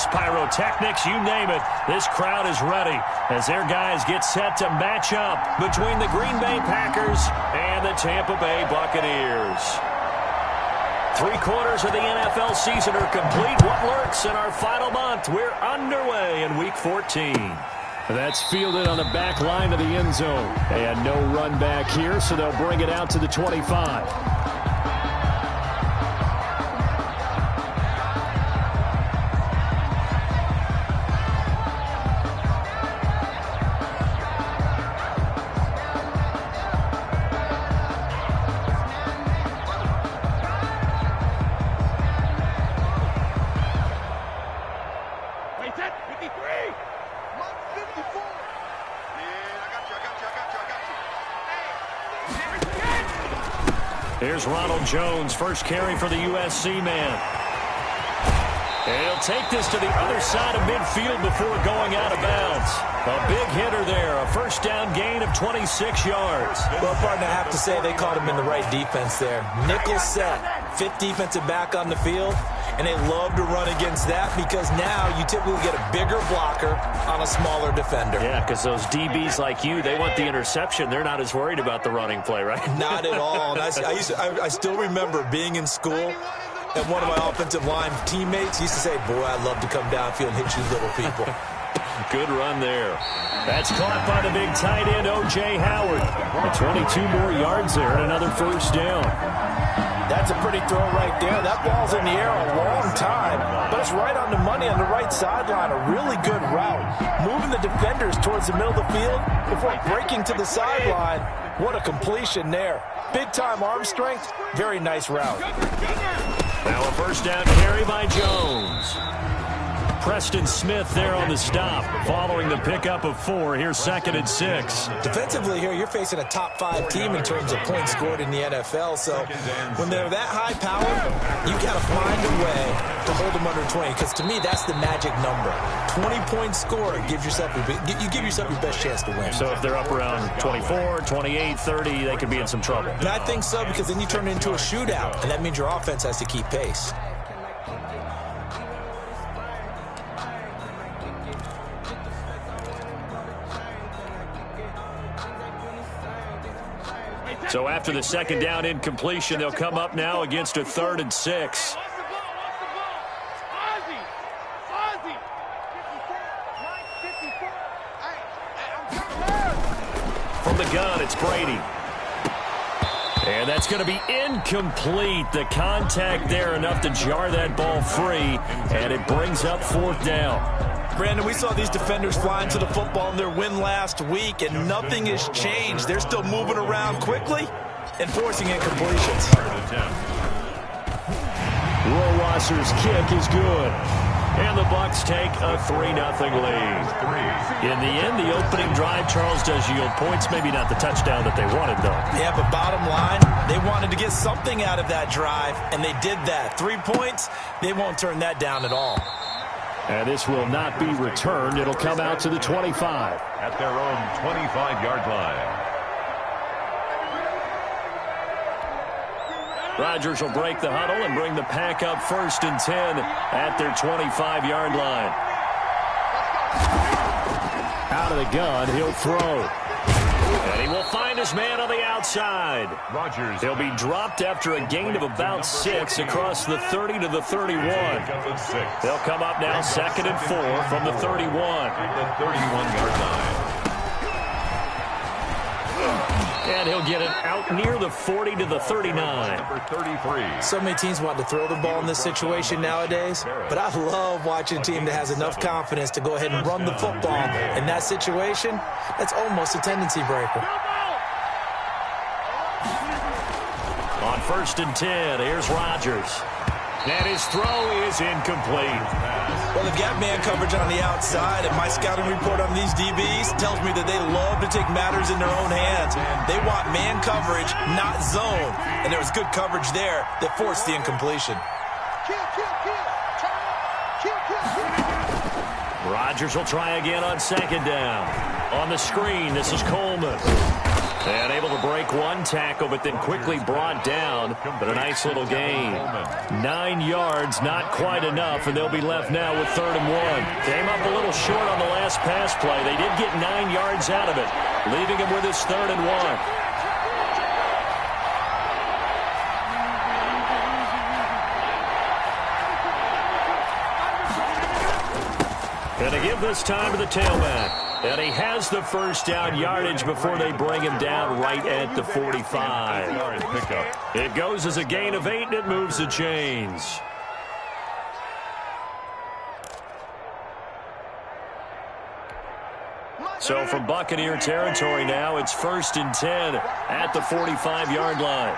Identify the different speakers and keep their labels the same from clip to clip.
Speaker 1: fireworks, pyrotechnics, you name it. This crowd is ready as their guys get set to match up between the Green Bay Packers and the Tampa Bay Buccaneers. 3/4 of the NFL season are complete. What lurks in our final month? We're underway in Week 14. That's fielded on the back line of the end zone. And no run back here, so they'll bring it out to the 25. Here's Ronald Jones, first carry for the USC man. And he'll take this to the other side of midfield before going out of bounds. A big hitter there, a first down gain of 26 yards.
Speaker 2: Well, partner, I have to say they called him in the right defense there. Nickel set, fifth defensive back on the field, and they love to run against that because now you typically get a bigger blocker on a smaller defender.
Speaker 1: Yeah, because those DBs like you, they want the interception. They're not as worried about the running play, right?
Speaker 2: Not at all. And I still remember being in school, and one of my offensive line teammates used to say, boy, I'd love to come downfield and hit you little people.
Speaker 1: Good run there. That's caught by the big tight end, O.J. Howard. 22 more yards there and another first down.
Speaker 3: That's a pretty throw right there. That ball's in the air a long time, but it's right on the money on the right sideline. A really good route. Moving the defenders towards the middle of the field before breaking to the sideline. What a completion there. Big-time arm strength. Very nice route.
Speaker 1: Now a first down carry by Jones. Preston Smith there on the stop. Following the pickup of 4, here's 2nd and 6.
Speaker 2: Defensively here, you're facing a top 5 team in terms of points scored in the NFL. So when they're that high powered, you got to find a way to hold them under 20. Because to me, that's the magic number. 20 points scored gives yourself you give yourself your best chance to win.
Speaker 1: So if they're up around 24, 28, 30, they could be in some trouble.
Speaker 2: And I think so, because then you turn it into a shootout, and that means your offense has to keep pace.
Speaker 1: So after the second down incompletion, they'll come up now against a 3rd and 6. From the gun, it's Brady. And that's going to be incomplete. The contact there enough to jar that ball free, and it brings up 4th down.
Speaker 3: Brandon, we saw these defenders flying to the football in their win last week, and nothing has changed. They're still moving around quickly and forcing incompletions.
Speaker 1: Rohrwasser's kick is good. And the Bucs take a 3-0 lead. In the end, the opening drive, Charles, does yield points. Maybe not the touchdown that they wanted, though.
Speaker 3: Yeah, but bottom line, they wanted to get something out of that drive, and they did that. 3 points, they won't turn that down at all.
Speaker 1: And this will not be returned. It'll come out to the 25.
Speaker 4: At their own 25-yard line.
Speaker 1: Rodgers will break the huddle and bring the pack up 1st and 10 at their 25-yard line. Out of the gun, he'll throw. And he will find his man on the outside.
Speaker 4: Rodgers.
Speaker 1: He'll be dropped after a gain of about 6 across the 30 to the 31. They'll come up now 2nd and 4 from the 31.
Speaker 4: At the 31-yard line.
Speaker 1: And he'll get it out near the 40 to the 39.
Speaker 4: Number 33.
Speaker 2: So many teams want to throw the ball in this situation nowadays, but I love watching a team that has enough confidence to go ahead and run the football. In that situation, that's almost a tendency breaker.
Speaker 1: On 1st and 10, here's Rodgers. And his throw is incomplete.
Speaker 3: Well, they've got man coverage on the outside, and my scouting report on these DBs tells me that they love to take matters in their own hands. They want man coverage, not zone. And there was good coverage there that forced the incompletion.
Speaker 1: Rodgers will try again on 2nd down. On the screen, this is Coleman. And able to break one tackle, but then quickly brought down. But a nice little gain. 9 yards, not quite enough, and they'll be left now with 3rd and 1. Came up a little short on the last pass play. They did get 9 yards out of it, leaving him with his 3rd and 1. And to give this time to the tailback. And he has the first down yardage before they bring him down right at the 45. It goes as a gain of 8, and it moves the chains. So from Buccaneer territory now, it's 1st and 10 at the 45-yard line.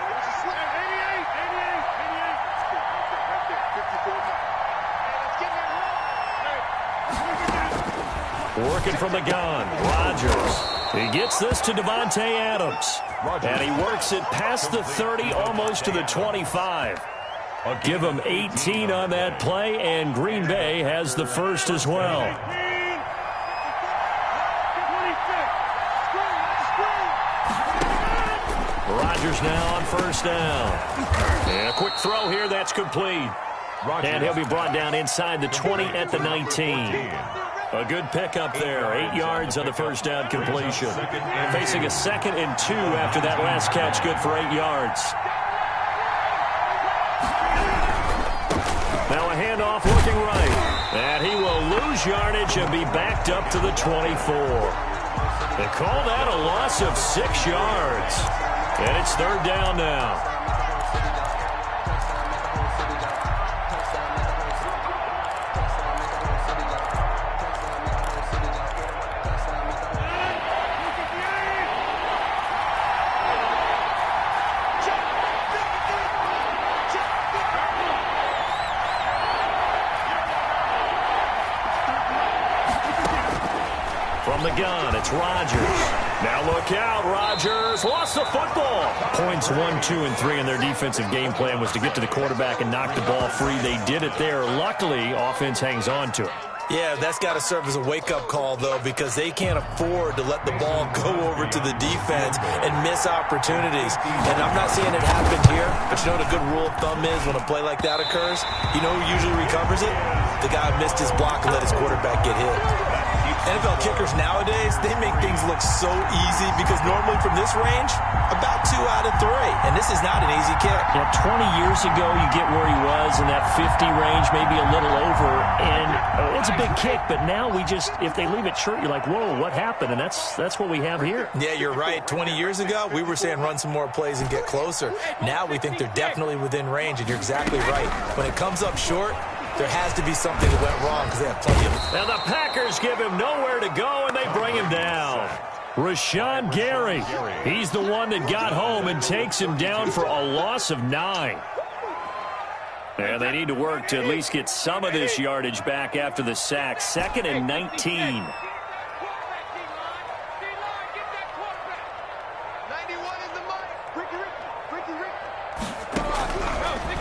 Speaker 1: Working from the gun, Rodgers. He gets this to Davante Adams. And he works it past the 30, almost to the 25. Give him 18 on that play, and Green Bay has the first as well. Rodgers now on 1st down. And a quick throw here, that's complete. And he'll be brought down inside the 20 at the 19. A good pickup there. 8 yards on the first down completion. Facing a 2nd and 2 after that last catch. Good for 8 yards. Now a handoff looking right. And he will lose yardage and be backed up to the 24. They call that a loss of 6 yards. And it's 3rd down now. From the gun, it's Rodgers. Now look out, Rodgers lost the football. Points 1, 2, and 3 in their defensive game plan was to get to the quarterback and knock the ball free. They did it there. Luckily, offense hangs on to it.
Speaker 2: Yeah, that's got to serve as a wake-up call, though, because they can't afford to let the ball go over to the defense and miss opportunities. And I'm not seeing it happen here, but you know what a good rule of thumb is when a play like that occurs? You know who usually recovers it? The guy who missed his block and let his quarterback get hit. NFL kickers nowadays, they make things look so easy because normally from this range, about 2 out of 3. And this is not an easy kick.
Speaker 1: Yeah, 20 years ago, you get where he was in that 50 range, maybe a little over. And it's a big kick, but now we just, if they leave it short, you're like, whoa, what happened? And that's what we have here.
Speaker 2: Yeah, you're right. 20 years ago, we were saying run some more plays and get closer. Now we think they're definitely within range, and you're exactly right. When it comes up short, there has to be something that went wrong because they have plenty of it.
Speaker 1: And the Packers give him nowhere to go, and they bring him down. Rashawn Gary, he's the one that got home and takes him down for a loss of 9. And they need to work to at least get some of this yardage back after the sack. 2nd and 19.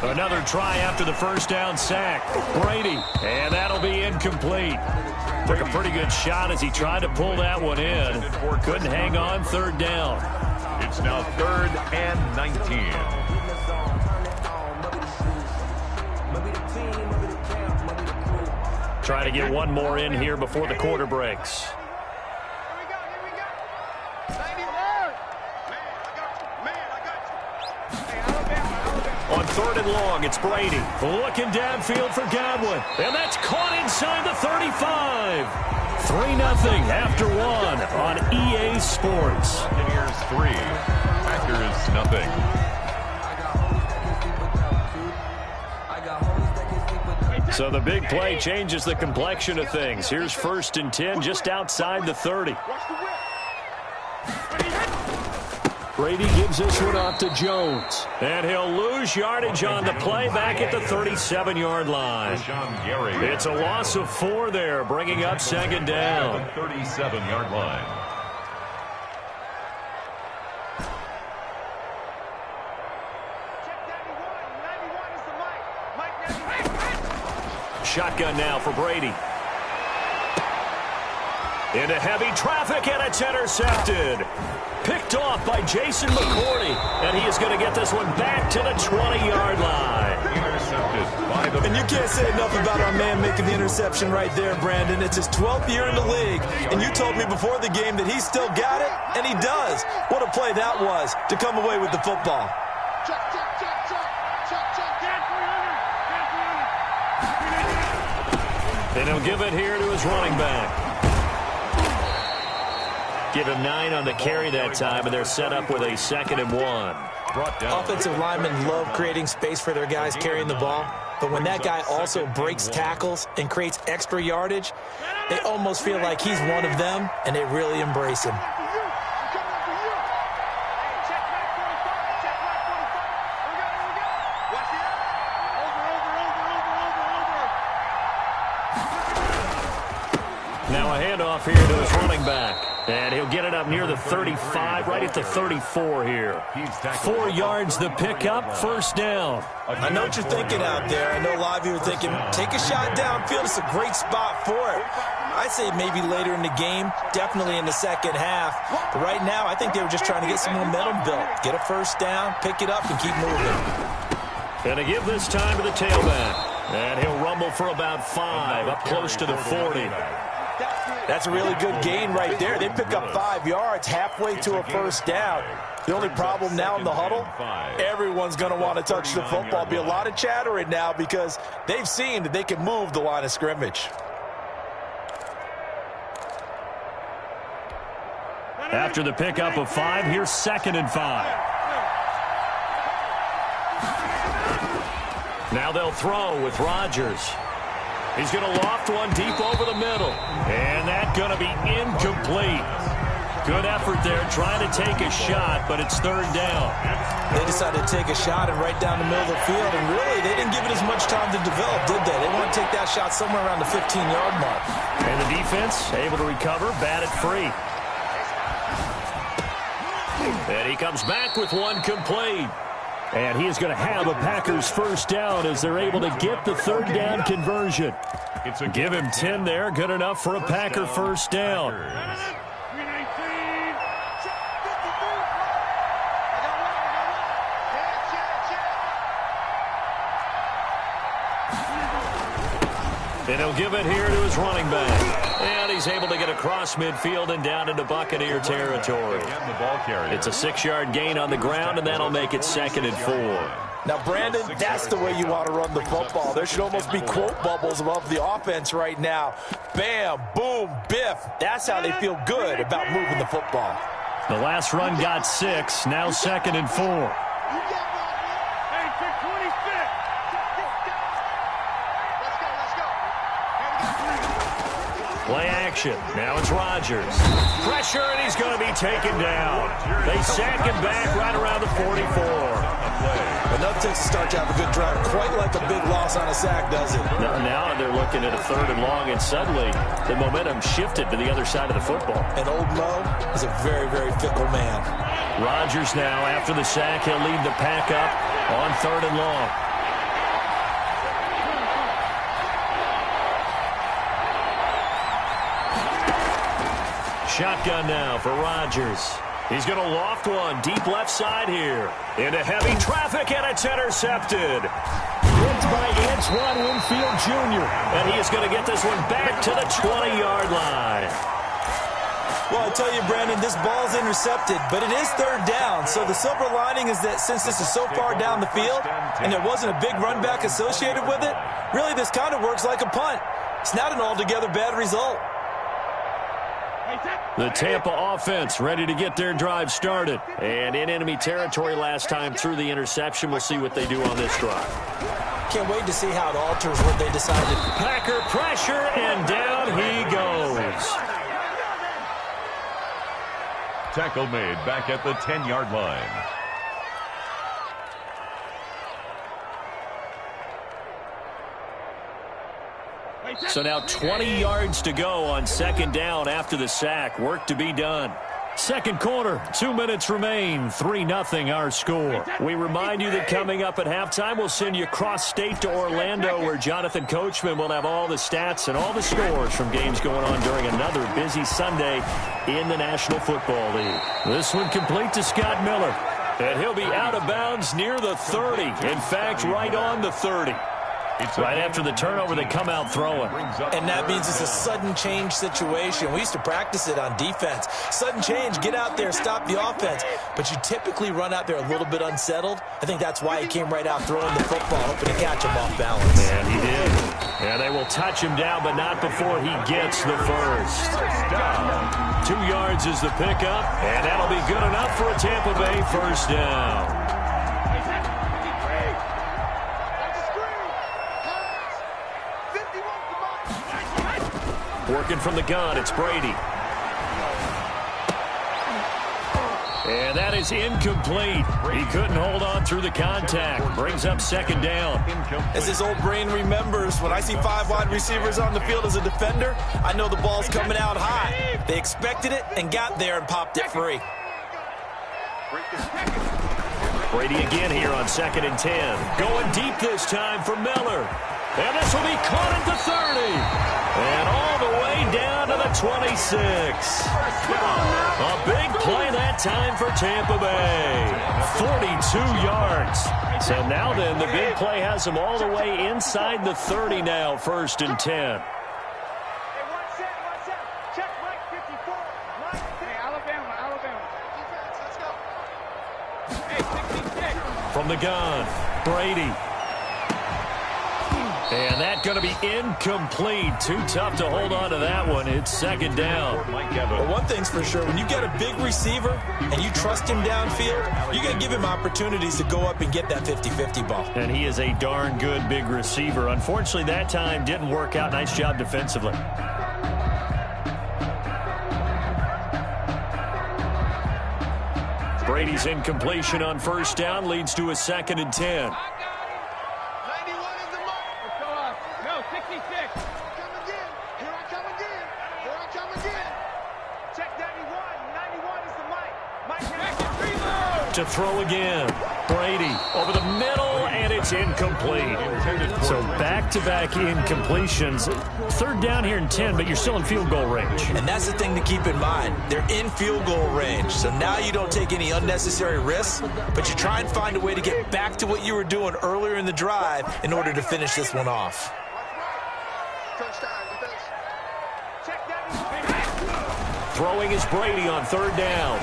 Speaker 1: Another try after the first down sack. Brady, and that'll be incomplete. Took a pretty good shot as he tried to pull that one in. Couldn't hang on, 3rd down.
Speaker 4: It's now 3rd and 19.
Speaker 1: Trying to get one more in here before the quarter breaks. On 3rd and long, it's Brady. Looking downfield for Godwin. And that's caught inside the 35. 3-0 after 1 on EA Sports.
Speaker 4: Buccaneers 3, Packers nothing.
Speaker 1: So the big play changes the complexion of things. Here's 1st and 10 just outside the 30. Brady gives this one off to Jones. And he'll lose yardage on the play back at the 37-yard line. It's a loss of 4 there, bringing up 2nd down.
Speaker 4: 37-yard line.
Speaker 1: Shotgun now for Brady. Into heavy traffic, and it's intercepted. Picked off by Jason McCourty, and he is going to get this one back to the 20-yard line.
Speaker 4: Intercepted by the...
Speaker 2: And you can't say enough about our man making the interception right there, Brandon. It's his 12th year in the league, and you told me before the game that he still got it, and he does. What a play that was to come away with the football.
Speaker 1: And he'll give it here to his running back. Give him 9 on the carry that time, and they're set up with a 2nd and 1.
Speaker 2: Offensive linemen love creating space for their guys carrying the ball, but when that guy also breaks tackles and creates extra yardage, they almost feel like he's one of them, and they really embrace him.
Speaker 1: Now a handoff here to his running back. And he'll get it up near the 35, right at the 34 here. 4 yards the pickup, first down.
Speaker 2: I know what you're thinking out there. I know a lot of you are thinking, take a shot downfield. It's a great spot for it. I'd say maybe later in the game, definitely in the second half. But right now, I think they were just trying to get some momentum built. Get a first down, pick it up, and keep moving.
Speaker 1: And to give this time to the tailback. And he'll rumble for about 5, up close to the 40.
Speaker 3: That's a really good gain right there. They pick up 5 yards halfway to a first down. The only problem now in the huddle, everyone's going to want to touch the football. Be a lot of chattering now because they've seen that they can move the line of scrimmage.
Speaker 1: After the pickup of 5, here's 2nd and 5. Now they'll throw with Rodgers. He's going to loft one deep over the middle. And that's going to be incomplete. Good effort there trying to take a shot, but it's 3rd down.
Speaker 2: They decided to take a shot and right down the middle of the field, and really they didn't give it as much time to develop, did they? They want to take that shot somewhere around the 15-yard mark.
Speaker 1: And the defense able to recover, bat it free. And he comes back with one complete. And he is going to have a Packers first down as they're able to get the 3rd down conversion. Give him 10 there, good enough for a Packer first down. And he'll give it here to his running back. And he's able to get across midfield and down into Buccaneer territory. It's a 6-yard gain on the ground, and that'll make it 2nd and 4.
Speaker 3: Now, Brandon, that's the way you want to run the football. There should almost be quote bubbles above the offense right now. Bam, boom, biff. That's how they feel good about moving the football.
Speaker 1: The last run got 6, now 2nd and 4. Play action. Now it's Rodgers. Pressure, and he's going to be taken down. They sack him back right around the 44.
Speaker 2: Enough takes to start to have a good drive. Quite like a big loss on a sack, does it?
Speaker 1: Now they're looking at a 3rd and long, and suddenly the momentum shifted to the other side of the football.
Speaker 2: And old Mo is a very, very fickle man.
Speaker 1: Rodgers now, after the sack, he'll lead the pack up on 3rd and long. Shotgun now for Rodgers. He's going to loft one deep left side here. Into heavy traffic, and it's intercepted. Picked by Antoine Winfield Jr. And he is going to get this one back to the 20-yard line.
Speaker 2: Well, I tell you, Brandon, this ball's intercepted, but it is 3rd down. So the silver lining is that since this is so far down the field and there wasn't a big run back associated with it, really this kind of works like a punt. It's not an altogether bad result.
Speaker 1: The Tampa offense ready to get their drive started. And in enemy territory last time through the interception. We'll see what they do on this drive.
Speaker 2: Can't wait to see how it alters what they decided.
Speaker 1: Packer pressure, and down he goes.
Speaker 4: Tackle made back at the 10-yard line.
Speaker 1: So now 20 yards to go on 2nd down after the sack. Work to be done. Second quarter, 2 minutes remain, 3-0 our score. We remind you that coming up at halftime, we'll send you cross-state to Orlando, where Jonathan Coachman will have all the stats and all the scores from games going on during another busy Sunday in the National Football League. This one complete to Scott Miller, and he'll be out of bounds near the 30. In fact, right on the 30. Right after the turnover, they come out throwing.
Speaker 2: And that means it's a sudden change situation. We used to practice it on defense. Sudden change, get out there, stop the offense. But you typically run out there a little bit unsettled. I think that's why he came right out throwing the football, hoping to catch him off balance.
Speaker 1: And he did. And they will touch him down, but not before he gets the first. 2 yards is the pickup, and that'll be good enough for a Tampa Bay first down. Working from the gun, it's Brady. And that is incomplete. He couldn't hold on through the contact. Brings up second down.
Speaker 2: As his old brain remembers, when I see 5 wide receivers on the field as a defender, I know the ball's coming out high. They expected it and got there and popped it free.
Speaker 1: Brady again here on 2nd and 10. Going deep this time for Miller. And this will be caught at the 30. And all the way down to the 26. A big play that time for Tampa Bay. 42 yards. So now then, the big play has them all the way inside the 30 now, 1st and 10. From the gun, Brady. And that's going to be incomplete. Too tough to hold on to that one. It's second down.
Speaker 2: Well, one thing's for sure. When you got a big receiver and you trust him downfield, you're going to give him opportunities to go up and get that 50-50 ball.
Speaker 1: And he is a darn good big receiver. Unfortunately, that time didn't work out. Nice job defensively. Brady's incompletion on first down leads to a 2nd and 10. To throw again. Brady over the middle, and it's incomplete. So back-to-back incompletions. 3rd down here and 10, but you're still in field goal range.
Speaker 2: And that's the thing to keep in mind. They're in field goal range. So now you don't take any unnecessary risks, but you try and find a way to get back to what you were doing earlier in the drive in order to finish this one off.
Speaker 1: Throwing is Brady on 3rd down.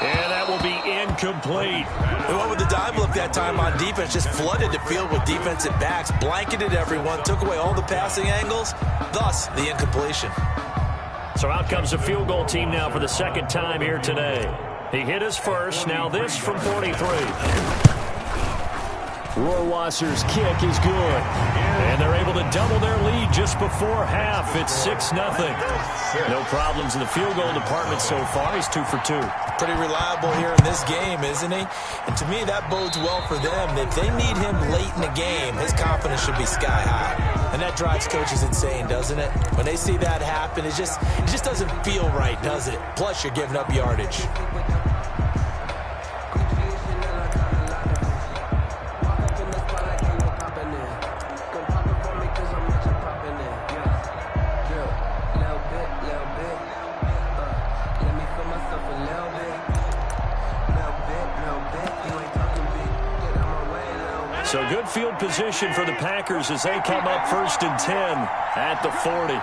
Speaker 1: And that will be incomplete.
Speaker 2: They went with the dive look that time on defense, just flooded the field with defensive backs, blanketed everyone, took away all the passing angles, thus the incompletion.
Speaker 1: So out comes the field goal team now for the 2nd time here today. He hit his first, now this from 43. Rohrwasser's kick is good. And they're able to double their lead just before half. It's 6-0. No problems in the field goal department so far. He's 2 for 2.
Speaker 2: Pretty reliable here in this game, isn't he? And to me, that bodes well for them. If they need him late in the game, his confidence should be sky high. And that drives coaches insane, doesn't it? When they see that happen, it just doesn't feel right, does it? Plus, you're giving up yardage.
Speaker 1: So good field position for the Packers as they come up 1st and 10 at the 40.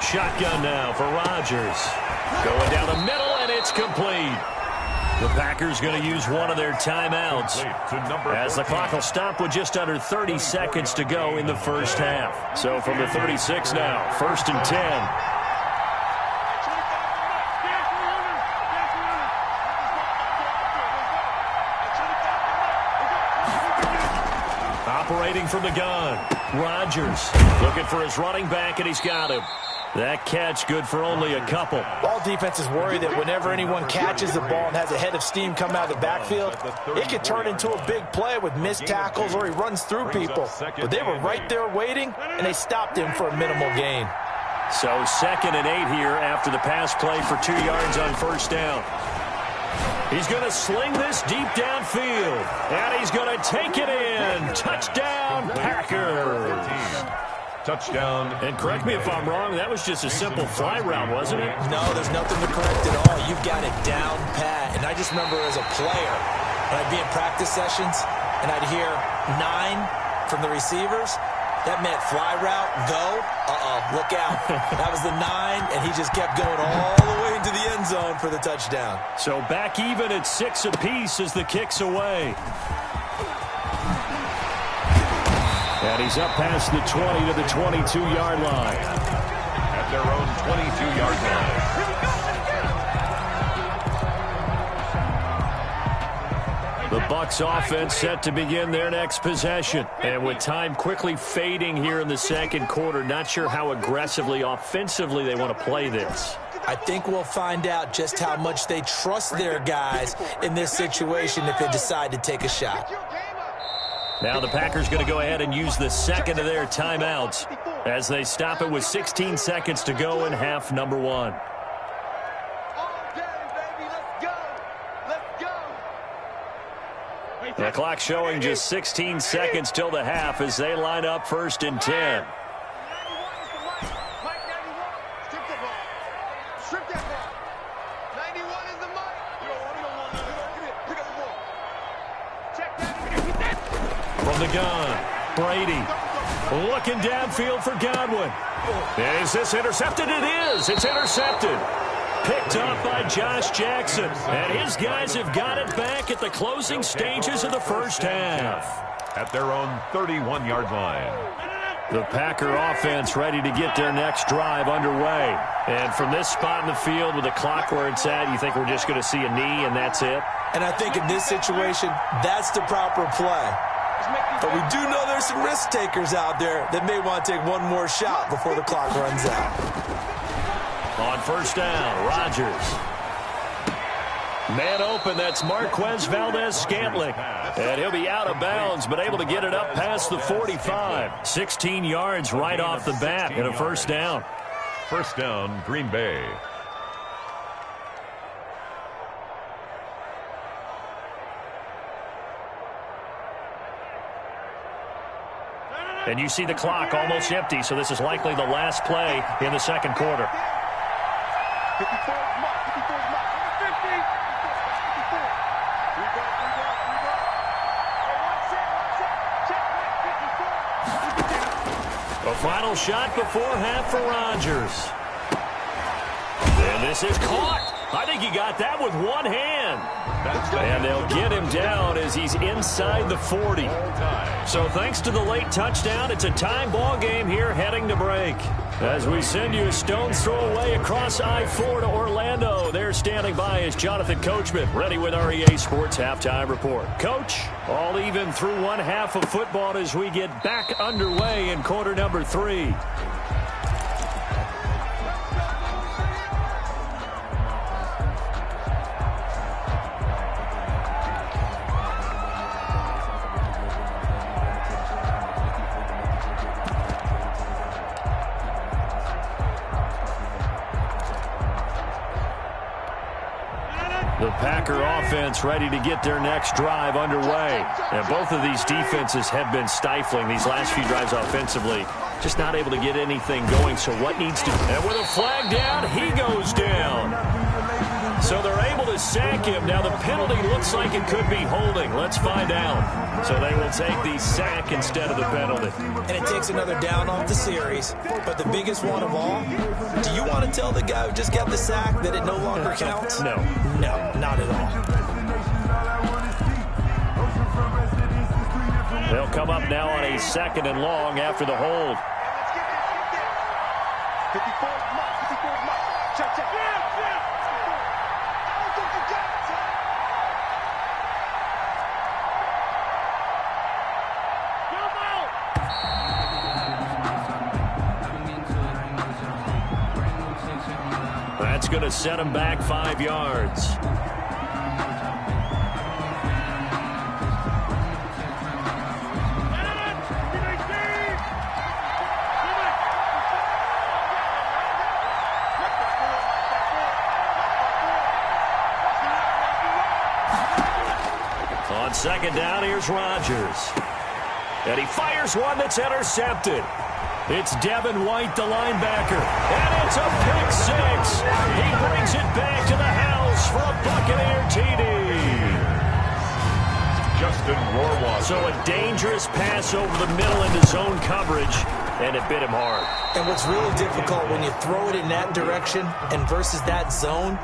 Speaker 1: Shotgun now for Rodgers. Going down the middle, and it's complete. The Packers going to use one of their timeouts as the clock will stop with just under 30 seconds to go in the first half. So from the 36 now, 1st and 10. Operating from the gun. Rodgers looking for his running back, and he's got him. That catch good for only a couple.
Speaker 2: All defenses worry that whenever anyone catches the ball and has a head of steam come out of the backfield, it could turn into a big play with missed tackles or he runs through people. But they were right there waiting, and they stopped him for a minimal gain.
Speaker 1: So 2nd and 8 here after the pass play for 2 yards on first down. He's going to sling this deep downfield, and he's going to take it in. Touchdown, Packers.
Speaker 4: Touchdown.
Speaker 1: And correct me if I'm wrong, that was just a simple fly route, wasn't it?
Speaker 2: No, there's nothing to correct at all. You've got it down pat. And I just remember as a player, when I'd be in practice sessions, and I'd hear 9 from the receivers, that meant fly route, go, look out. That was the 9, and he just kept going all the way into the end zone for the touchdown.
Speaker 1: So back even at 6 apiece as the kick's away. And he's up past the 20 to the 22-yard line.
Speaker 4: At their own 22-yard line.
Speaker 1: The Bucs offense set to begin their next possession. And with time quickly fading here in the second quarter, not sure how aggressively, offensively they want to play this.
Speaker 2: I think we'll find out just how much they trust their guys in this situation if they decide to take a shot.
Speaker 1: Now the Packers going to go ahead and use the second of their timeouts as they stop it with 16 seconds to go in half number 1. The clock showing just 16 seconds till the half as they line up 1st and 10. From the gun, Brady looking downfield for Godwin. Is this intercepted? It is. It's intercepted. Picked up by Josh Jackson. And his guys have got it back at the closing stages of the first half.
Speaker 4: At their own 31-yard line.
Speaker 1: The Packer offense ready to get their next drive underway. And from this spot in the field with the clock where it's at, you think we're just going to see a knee and that's it?
Speaker 2: And I think in this situation, that's the proper play. But we do know there's some risk takers out there that may want to take one more shot before the clock runs out.
Speaker 1: On first down, Rodgers. Man open, that's Marquez Valdez-Scantling. And he'll be out of bounds, but able to get it up past the 45. 16 yards right off the bat and a first down.
Speaker 4: First down, Green Bay.
Speaker 1: And you see the clock almost empty, so this is likely the last play in the second quarter. A final shot before half for Rodgers. And this is caught. I think he got that with one hand. And they'll get him down as he's inside the 40. So thanks to the late touchdown, it's a tie ball game here heading to break. As we send you a stone's throw away across I-4 to Orlando. There standing by is Jonathan Coachman, ready with our EA Sports Halftime Report. Coach, all even through one half of football as we get back underway in quarter number 3. The Packer offense ready to get their next drive underway. And both of these defenses have been stifling these last few drives offensively. Just not able to get anything going. So what needs to... And with a flag down, he goes down. So they're able to sack him. Now the penalty looks like it could be holding. Let's find out. So they will take the sack instead of the penalty.
Speaker 2: And it takes another down off the series. But the biggest one of all, do you want to tell the guy who just got the sack that it no longer counts?
Speaker 1: No.
Speaker 2: No, not at all.
Speaker 1: They'll come up now on a 2nd and long after the hold. That's going to set him back 5 yards. second down, here's Rodgers. And he fires one that's intercepted. It's Devin White, the linebacker. And it's a pick six. He brings it back to the house for a Buccaneer TD.
Speaker 4: Justin Rohrwacher.
Speaker 1: So a dangerous pass over the middle into zone coverage, and it bit him hard.
Speaker 2: And what's really difficult when you throw it in that direction and versus that zone,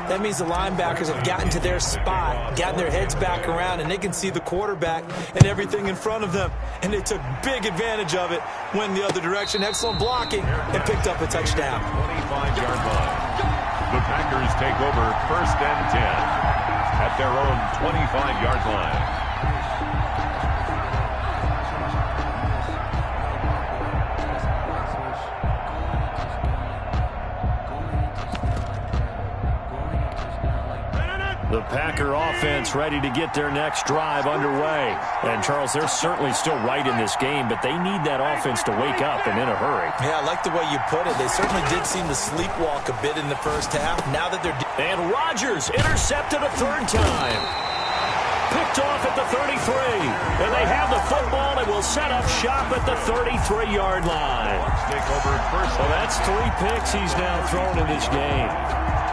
Speaker 2: that means the linebackers have gotten to their spot, gotten their heads back around, and they can see the quarterback and everything in front of them. And they took big advantage of it, went the other direction, excellent blocking, and picked up a touchdown.
Speaker 4: 25-yard line. The Packers take over 1st and 10 at their own 25-yard line.
Speaker 1: The Packer offense ready to get their next drive underway. And, Charles, they're certainly still right in this game, but they need that offense to wake up and in a hurry.
Speaker 2: Yeah, I like the way you put it. They certainly did seem to sleepwalk a bit in the first half. Now that they're...
Speaker 1: And Rodgers intercepted a third time. Picked off at the 33. And they have the football and will set up shop at the 33-yard line. Well, that's 3 picks he's now thrown in this game.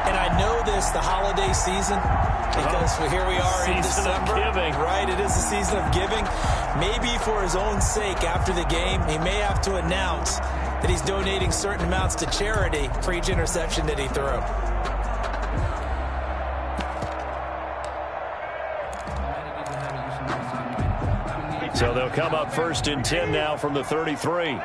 Speaker 2: And I know this, the holiday season, because here we are in December.
Speaker 1: Giving.
Speaker 2: Right, it is the season of giving. Maybe for his own sake after the game, he may have to announce that he's donating certain amounts to charity for each interception that he threw.
Speaker 1: So they'll come up 1st and 10 now from the 33.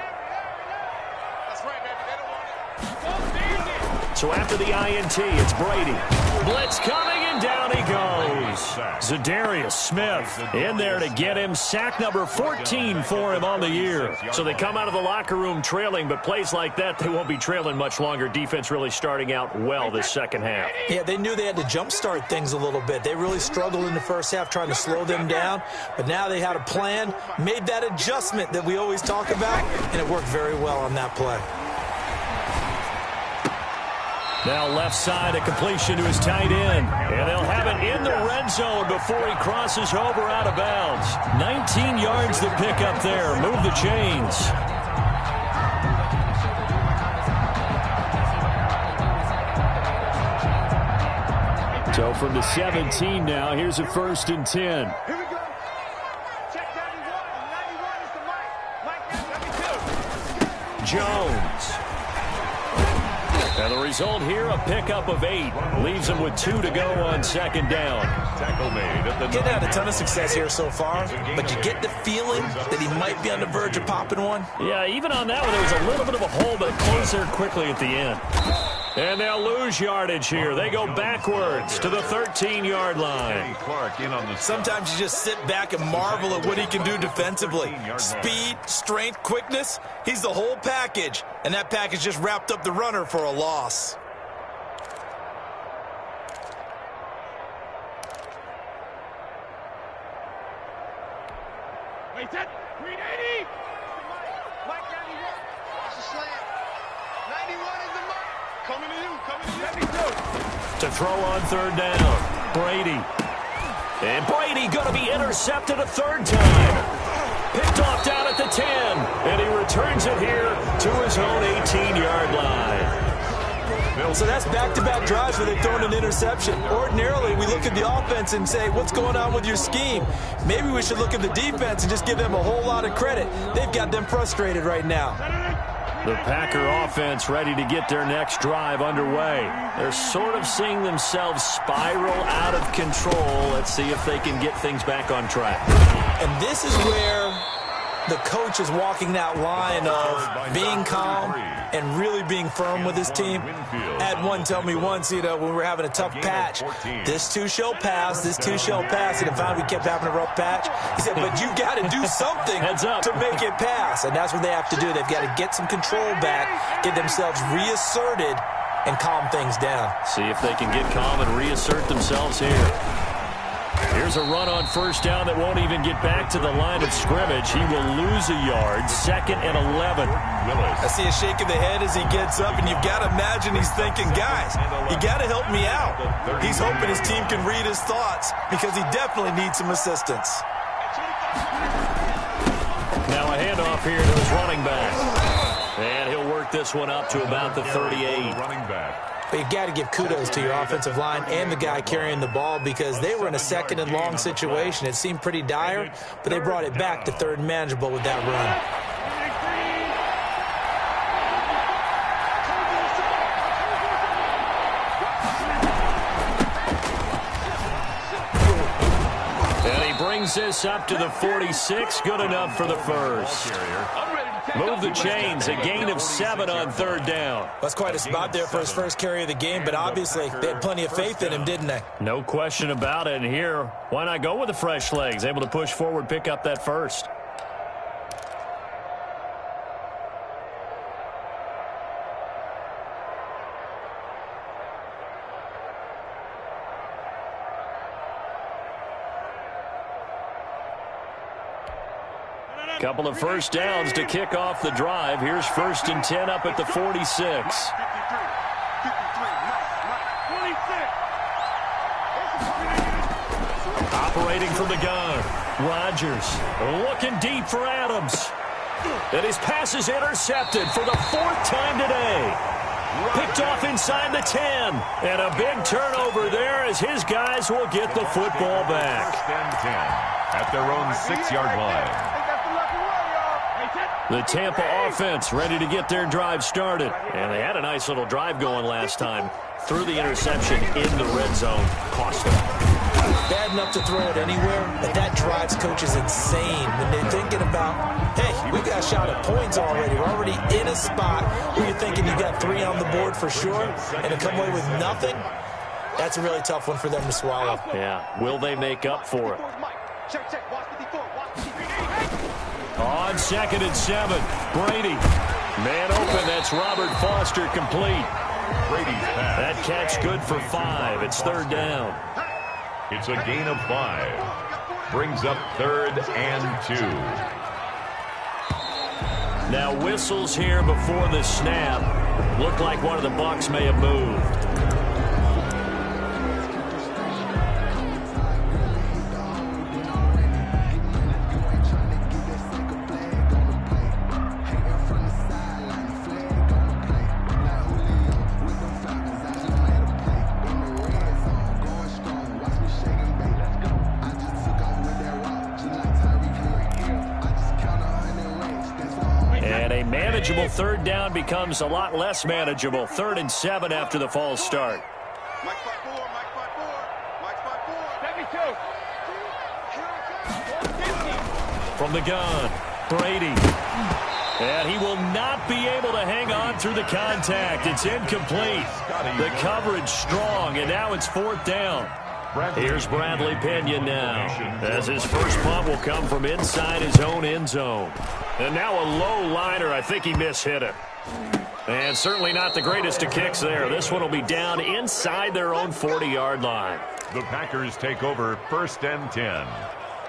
Speaker 1: So after the INT, it's Brady. Blitz coming, and down he goes. Zadarius Smith in there to get him. Sack number 14 for him on the year. So they come out of the locker room trailing, but plays like that, they won't be trailing much longer. Defense really starting out well this second half.
Speaker 2: Yeah, they knew they had to jumpstart things a little bit. They really struggled in the first half trying to slow them down, but now they had a plan, made that adjustment that we always talk about, and it worked very well on that play.
Speaker 1: Now left side, a completion to his tight end. And they'll have it in the red zone before he crosses over out of bounds. 19 yards to pick up there. Move the chains. So from the 17 now, here's a 1st and 10.
Speaker 5: Here we go. Check 91. 91 is the mic.
Speaker 1: Jones. And the result here, a pickup of 8. Leaves him with 2 to go on second down.
Speaker 4: Tackle made at the
Speaker 2: Getting had a ton of success here so far, but you get the feeling that he might be on the verge of popping one.
Speaker 1: Yeah, even on that one, there was a little bit of a hole, but it closed there quickly at the end. And they'll lose yardage here. They go backwards to the 13-yard line.
Speaker 4: Clark in on the...
Speaker 2: Sometimes you just sit back and marvel at what he can do defensively. Speed, strength, quickness, he's the whole package. And that package just wrapped up the runner for a loss.
Speaker 5: Wait, that 380. Mike 91. Watch the slant. 91 is the mic. Coming to you. Coming to you.
Speaker 1: To throw on third down, Brady. And Brady going to be intercepted a third time. Picked off down at the 10. And he returns it here to his own 18-yard line.
Speaker 2: So that's back-to-back drives where they've thrown an interception. Ordinarily, we look at the offense and say, what's going on with your scheme? Maybe we should look at the defense and just give them a whole lot of credit. They've got them frustrated right now.
Speaker 1: The Packer offense ready to get their next drive underway. They're sort of seeing themselves spiral out of control. Let's see if they can get things back on track.
Speaker 2: And this is where the coach is walking that line of being calm and really being firm with his team. I had one tell me once, when we were having a tough patch, this too shall pass, this too shall pass, and finally we kept having a rough patch. He said, but you got to do something to make it pass, and that's what they have to do. They've got to get some control back, get themselves reasserted, and calm things down.
Speaker 1: See if they can get calm and reassert themselves here. Here's There's a run on first down that won't even get back to the line of scrimmage. He will lose a yard. 2nd and 11.
Speaker 2: I see a shake of the head as he gets up, and you've got to imagine he's thinking, guys, you got to help me out. He's hoping his team can read his thoughts because he definitely needs some assistance.
Speaker 1: Now a handoff here to his running back. And he'll work this one up to about the 38.
Speaker 4: Running back.
Speaker 2: But you've got to give kudos to your offensive line and the guy carrying the ball because they were in a 2nd and long situation. It seemed pretty dire, but they brought it back to 3rd and manageable with that run.
Speaker 1: And he brings this up to the 46. Good enough for the first. Move the chains, a gain of 7 on 3rd down.
Speaker 2: That's quite a spot there for his first carry of the game, but obviously they had plenty of faith in him, didn't they?
Speaker 1: No question about it. And here, why not go with the fresh legs? Able to push forward, pick up that first. Couple of first downs to kick off the drive. Here's 1st and 10 up at the 46. Operating from the gun. Rodgers looking deep for Adams. And his pass is intercepted for the 4th time today. Picked off inside the 10. And a big turnover there as his guys will get the football back.
Speaker 4: 1st and 10 at their own 6-yard line.
Speaker 1: The Tampa offense ready to get their drive started. And they had a nice little drive going last time. Threw the interception in the red zone. Cost them.
Speaker 2: Bad enough to throw it anywhere, but that drives coaches insane when they're thinking about, hey, we got a shot at points already. We're already in a spot where you're thinking you got 3 on the board for sure, and to come away with nothing, that's a really tough one for them to swallow.
Speaker 1: Yeah, will they make up for it? On 2nd and 7, Brady. Man open, that's Robert Foster complete.
Speaker 4: Brady's pass.
Speaker 1: That catch good for 5. It's 3rd down.
Speaker 4: It's a gain of 5. Brings up 3rd and 2.
Speaker 1: Now whistles here before the snap. Looked like one of the Bucs may have moved. Manageable 3rd down becomes a lot less manageable. 3rd and 7 after the false start.
Speaker 5: Mike 5-4, Mike 5-4, Mike 5-4.
Speaker 1: From the gun, Brady. And he will not be able to hang on through the contact. It's incomplete. The coverage strong, and now it's 4th down. Here's Bradley Pinion now, as his first punt will come from inside his own end zone. And now a low liner. I think he mishit it. And certainly not the greatest of kicks there. This one will be down inside their own 40-yard line.
Speaker 4: The Packers take over 1st and 10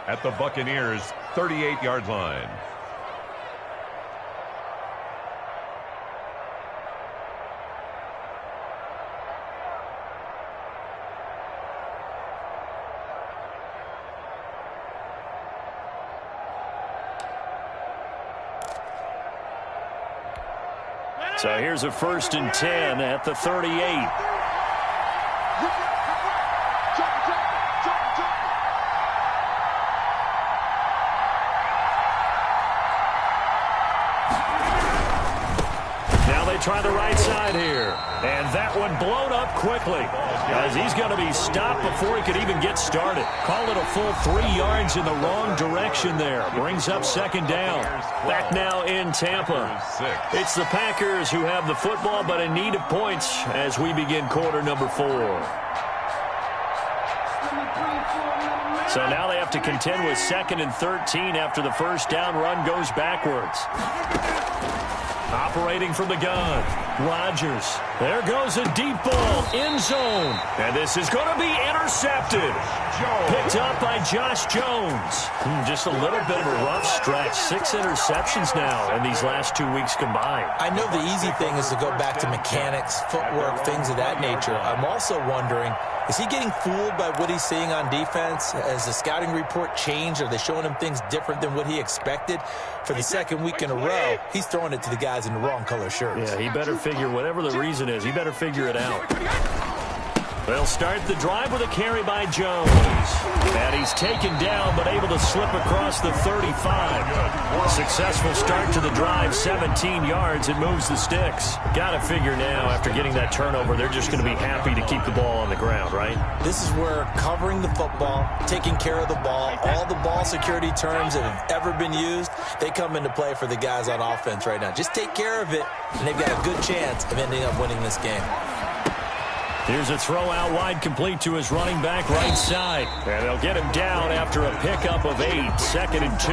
Speaker 4: at the Buccaneers' 38-yard line.
Speaker 1: So here's a 1st and 10 at the 38. Now they try the right side here. And that one blown up quickly as he's going to be stopped before he could even get started. Call it a full 3 yards in the wrong direction there. Brings up 2nd down. Back now in Tampa. It's the Packers who have the football but in need of points as we begin quarter number 4. So now they have to contend with 2nd and 13 after the first down run goes backwards. Operating from the gun, Rodgers. There goes a deep ball, end zone. And this is going to be intercepted. Picked up by Josh Jones. Just a little bit of a rough stretch. 6 interceptions now in these last 2 weeks combined.
Speaker 2: I know the easy thing is to go back to mechanics, footwork, things of that nature. I'm also wondering, is he getting fooled by what he's seeing on defense? Has the scouting report changed? Are they showing him things different than what he expected? For the second week in a row, he's throwing it to the guys in the wrong color shirts.
Speaker 1: Yeah, he better figure, whatever the reason is, he better figure it out. They'll start the drive with a carry by Jones. And he's taken down, but able to slip across the 35. Successful start to the drive, 17 yards. It moves the sticks. Got to figure now, after getting that turnover, they're just going to be happy to keep the ball on the ground, right?
Speaker 2: This is where covering the football, taking care of the ball, all the ball security terms that have ever been used, they come into play for the guys on offense right now. Just take care of it, and they've got a good chance of ending up winning this game.
Speaker 1: Here's a throw out wide, complete to his running back right side. And they'll get him down after a pickup of 8, 2nd and 2.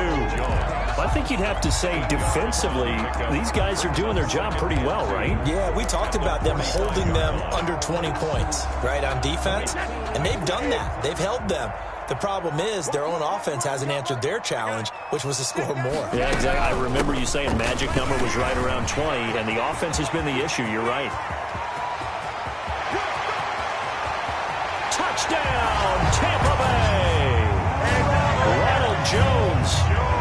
Speaker 1: I think you'd have to say defensively, these guys are doing their job pretty well, right?
Speaker 2: Yeah, we talked about them holding them under 20 points, right, on defense. And they've done that. They've held them. The problem is their own offense hasn't answered their challenge, which was to score more.
Speaker 1: Yeah, exactly. I remember you saying magic number was right around 20, and the offense has been the issue. You're right. Touchdown, Tampa Bay! Ronald Jones,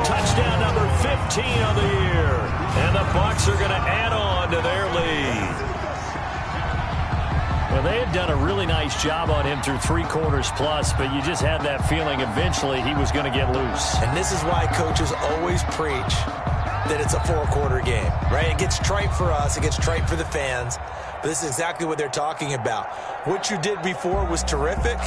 Speaker 1: touchdown number 15 on the year. And the Bucs are going to add on to their lead. Well, they had done a really nice job on him through 3 quarters plus, but you just had that feeling eventually he was going to get loose.
Speaker 2: And this is why coaches always preach that it's a 4-quarter game, right? It gets trite for us. It gets trite for the fans. But this is exactly what they're talking about. What you did before was terrific,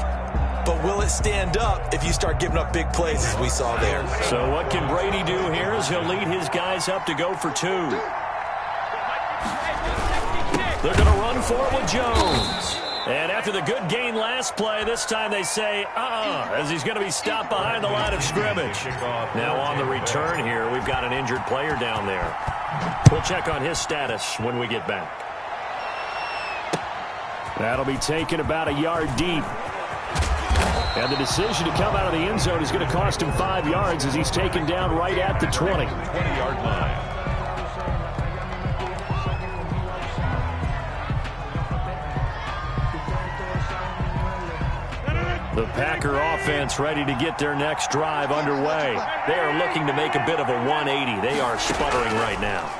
Speaker 2: but will it stand up if you start giving up big plays as we saw there?
Speaker 1: So what can Brady do here is he'll lead his guys up to go for 2. They're going to run for it with Jones. And after the good gain last play, this time they say, as he's going to be stopped behind the line of scrimmage. Now on the return here, we've got an injured player down there. We'll check on his status when we get back. That'll be taken about a yard deep. And the decision to come out of the end zone is going to cost him 5 yards as he's taken down right at the 20-yard line. The Packer offense ready to get their next drive underway. They are looking to make a bit of a 180. They are sputtering right now.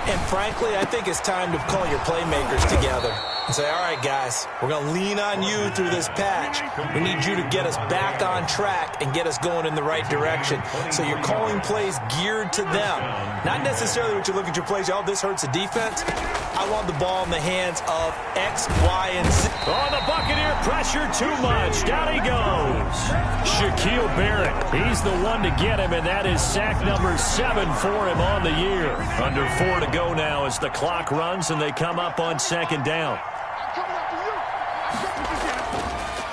Speaker 2: And frankly, I think it's time to call your playmakers together and say, all right, guys, we're going to lean on you through this patch. We need you to get us back on track and get us going in the right direction. So you're calling plays geared to them. Not necessarily what you look at your plays, oh, this hurts the defense. I want the ball in the hands of X, Y, and Z.
Speaker 1: Oh, the Buccaneer pressure too much. Down he goes. Shaquille Barrett, he's the one to get him, and that is sack number 7 for him on the year. Under 4 to go now as the clock runs and they come up on 2nd down.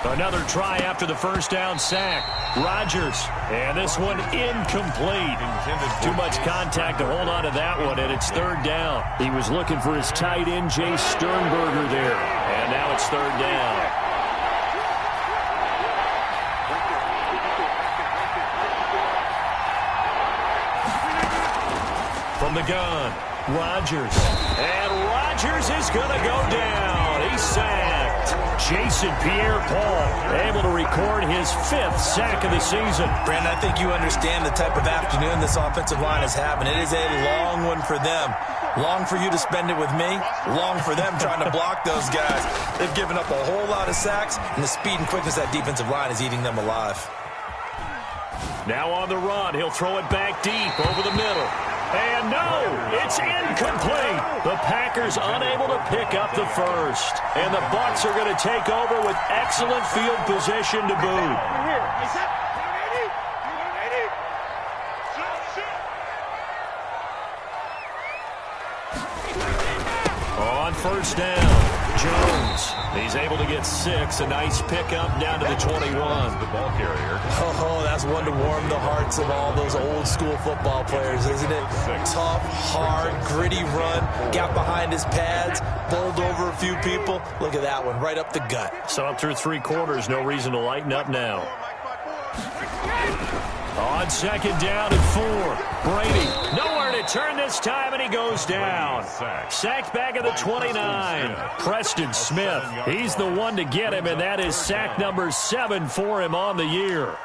Speaker 1: Another try after the first down sack. Rodgers, and this one incomplete. Too much contact to hold on to that one, and it's 3rd down. He was looking for his tight end, Jay Sternberger there, and now it's 3rd down. From the gun, Rodgers, and Rodgers is going to go down. He's sacked. Jason Pierre-Paul able to record his 5th sack of the season.
Speaker 2: Brandon, I think you understand the type of afternoon this offensive line is having. It is a long one for them. Long for you to spend it with me. Long for them trying to block those guys. They've given up a whole lot of sacks, and the speed and quickness of that defensive line is eating them alive.
Speaker 1: Now on the run, he'll throw it back deep over the middle. And no, it's incomplete. The Packers unable to pick up the first. And the Bucs are going to take over with excellent field position to boot. On 1st down, Jones. He's able to get 6. A nice pickup down to the 21.
Speaker 4: The ball carrier.
Speaker 2: Oh, that's one to warm the hearts of all those old school football players, isn't it? Tough, hard, gritty run. Got behind his pads, bowled over a few people. Look at that one, right up the gut.
Speaker 1: So up through 3 quarters, no reason to lighten up now. On 2nd down and 4. Brady, nowhere to turn this time, and he goes down. Sacked back at the 29. Preston Smith, he's the one to get him, and that is sack number 7 for him on the year.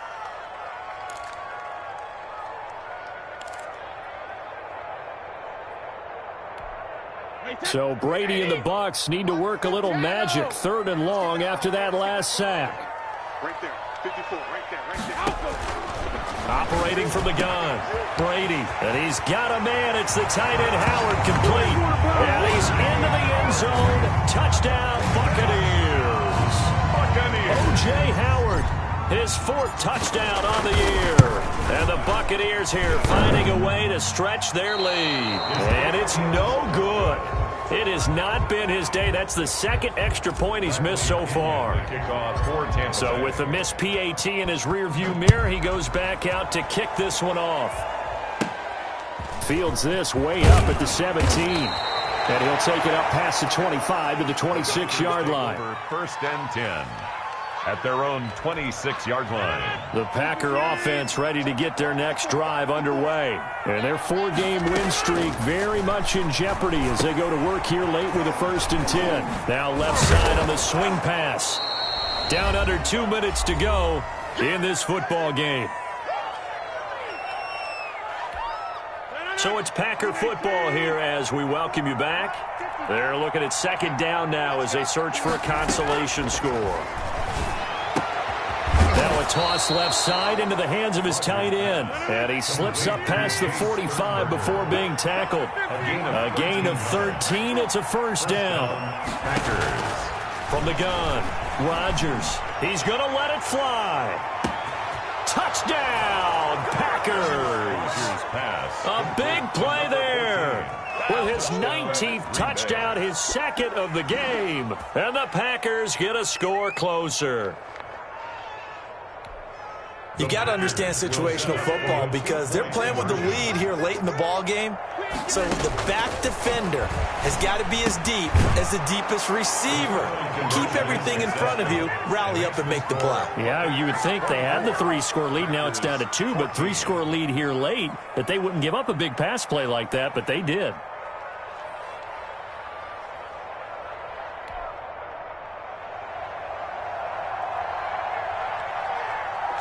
Speaker 1: So Brady and the Bucs need to work a little magic. 3rd and long after that last sack.
Speaker 5: Right there. 54. Right there.
Speaker 1: Operating from the gun, Brady, and he's got a man. It's the tight end Howard, complete. And he's into the end zone. Touchdown, Buccaneers. O.J. Howard, his 4th touchdown on the year. And the Buccaneers here finding a way to stretch their lead. And it's no good. It has not been his day. That's the 2nd extra point he's missed so far. So with the missed PAT in his rearview mirror, he goes back out to kick this one off. Fields this way up at the 17. And he'll take it up past the 25 to the 26-yard line.
Speaker 4: 1st and 10 at their own 26-yard line.
Speaker 1: The Packer offense ready to get their next drive underway. And their 4-game win streak very much in jeopardy as they go to work here late with a 1st and 10. Now left side on the swing pass. Down under 2 minutes to go in this football game. So it's Packer football here as we welcome you back. They're looking at 2nd down now as they search for a consolation score. Now a toss left side into the hands of his tight end. And he slips up past the 45 before being tackled. A gain of 13. It's a 1st down. Packers. From the gun, Rodgers. He's going to let it fly. Touchdown, Packers. A big play there. With his 19th touchdown, his 2nd of the game. And the Packers get a score closer.
Speaker 2: You got to understand situational football because they're playing with the lead here late in the ball game. So the back defender has got to be as deep as the deepest receiver. Keep everything in front of you, rally up and make the play.
Speaker 1: Yeah, you would think they had the 3-score lead. Now it's down to 2, but 3-score lead here late, that they wouldn't give up a big pass play like that, but they did.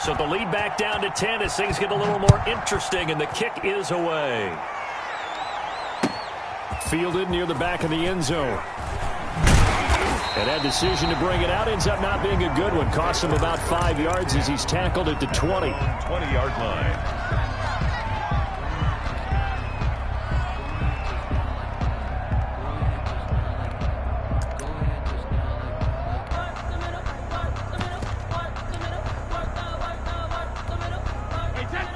Speaker 1: So the lead back down to 10 as things get a little more interesting, and the kick is away. Fielded near the back of the end zone. And that decision to bring it out ends up not being a good one. Costs him about 5 yards as he's tackled at the 20.
Speaker 4: 20-yard line.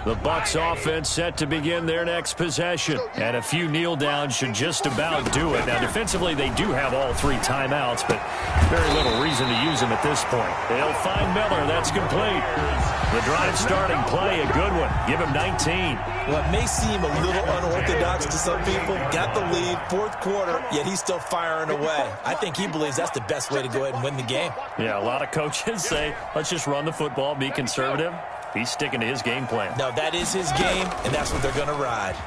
Speaker 1: The Bucs offense set to begin their next possession. And a few kneel downs should just about do it. Now, defensively, they do have all 3 timeouts, but very little reason to use them at this point. They'll find Miller. That's complete. The drive starting play, a good one. Give him 19.
Speaker 2: Well, it may seem a little unorthodox to some people. Got the lead, 4th quarter, yet he's still firing away. I think he believes that's the best way to go ahead and win the game.
Speaker 1: Yeah, a lot of coaches say, let's just run the football, be conservative. He's sticking to his game plan.
Speaker 2: No, that is his game, and that's what they're going to ride.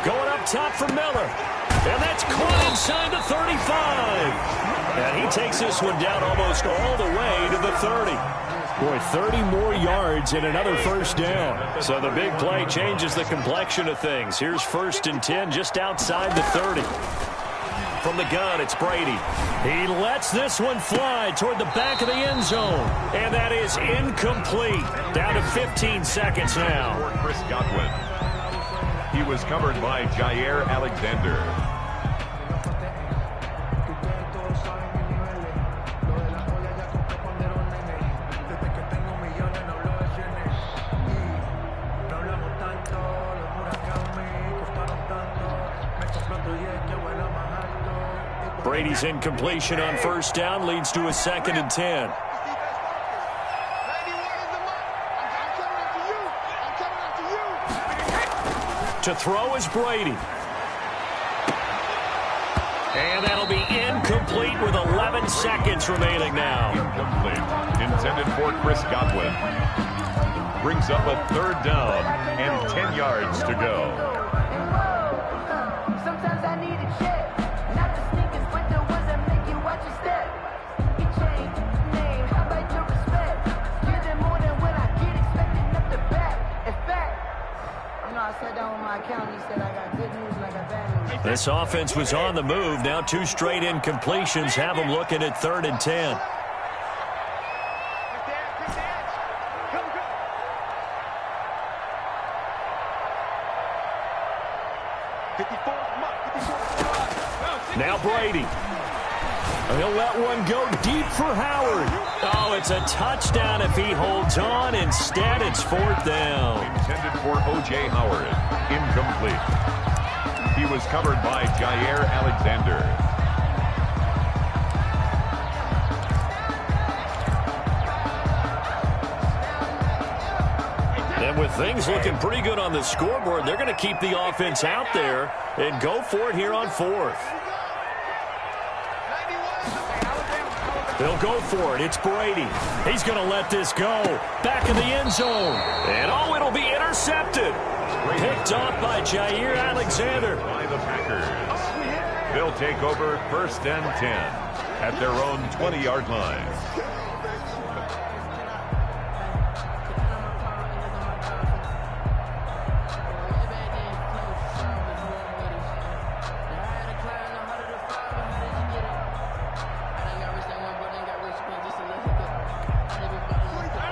Speaker 1: Going up top for Miller. And that's caught inside the 35. And he takes this one down almost all the way to the 30. Boy, 30 more yards and another 1st down. So the big play changes the complexion of things. Here's 1st and 10 just outside the 30. From the gun, it's Brady. He lets this one fly toward the back of the end zone. And that is incomplete. Down to 15 seconds now.
Speaker 4: Chris Godwin. He was covered by Jair Alexander.
Speaker 1: Brady's incompletion on first down leads to a 2nd and 10. To throw is Brady. And that'll be incomplete with 11 seconds remaining now.
Speaker 4: Incomplete. Intended for Chris Godwin. Brings up a 3rd down and 10 yards to go.
Speaker 6: Sometimes I need a check. Not the sneakers, but the ones that make you watch your step. He changed name. How about your respect? Give them more than what I get, expecting up the back. In fact, I sat down with my accountant. He said I got good news and I got bad news.
Speaker 1: This offense was on the move. Now 2 straight incompletions have them looking at 3rd and 10. Now Brady. He'll let one go deep for Howard. Oh, it's a touchdown if he holds on. Instead, it's 4th down.
Speaker 4: Intended for O.J. Howard. Incomplete. He was covered by Jair Alexander.
Speaker 1: And with things looking pretty good on the scoreboard, they're going to keep the offense out there and go for it here on 4th. They'll go for it. It's Brady. He's going to let this go. Back in the end zone. And, oh, it'll be intercepted. Picked off by Jair Alexander.
Speaker 4: By the Packers. They'll take over 1st and 10 at their own 20-yard line.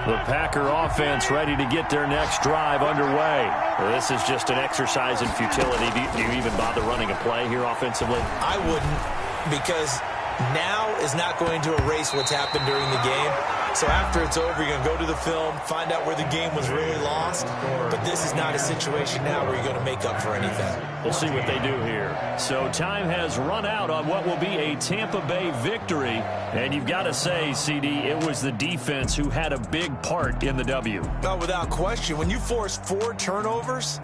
Speaker 1: The Packer offense ready to get their next drive underway. Well, this is just an exercise in futility. Do you even bother running a play here offensively?
Speaker 2: I wouldn't, because now is not going to erase what's happened during the game. So after it's over, you're going to go to the film, find out where the game was really lost. But this is not a situation now where you're going to make up for anything.
Speaker 1: We'll see what they do here. So time has run out on what will be a Tampa Bay victory. And you've got to say, CD, it was the defense who had a big part in the W.
Speaker 2: No, without question. When you force 4 turnovers,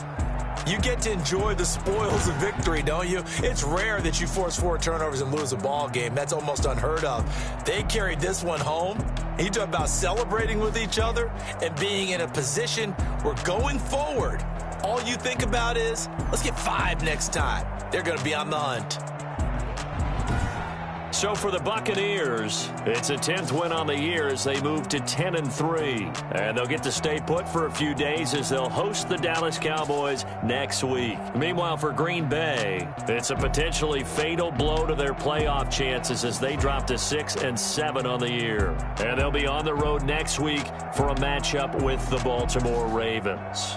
Speaker 2: you get to enjoy the spoils of victory, don't you? It's rare that you force 4 turnovers and lose a ball game. That's almost unheard of. They carried this one home. You talk about celebrating with each other and being in a position where going forward, all you think about is, let's get 5 next time. They're going to be on the hunt.
Speaker 1: So for the Buccaneers, it's a 10th win on the year as they move to 10-3. And they'll get to stay put for a few days as they'll host the Dallas Cowboys next week. Meanwhile, for Green Bay, it's a potentially fatal blow to their playoff chances as they drop to 6-7 on the year. And they'll be on the road next week for a matchup with the Baltimore Ravens.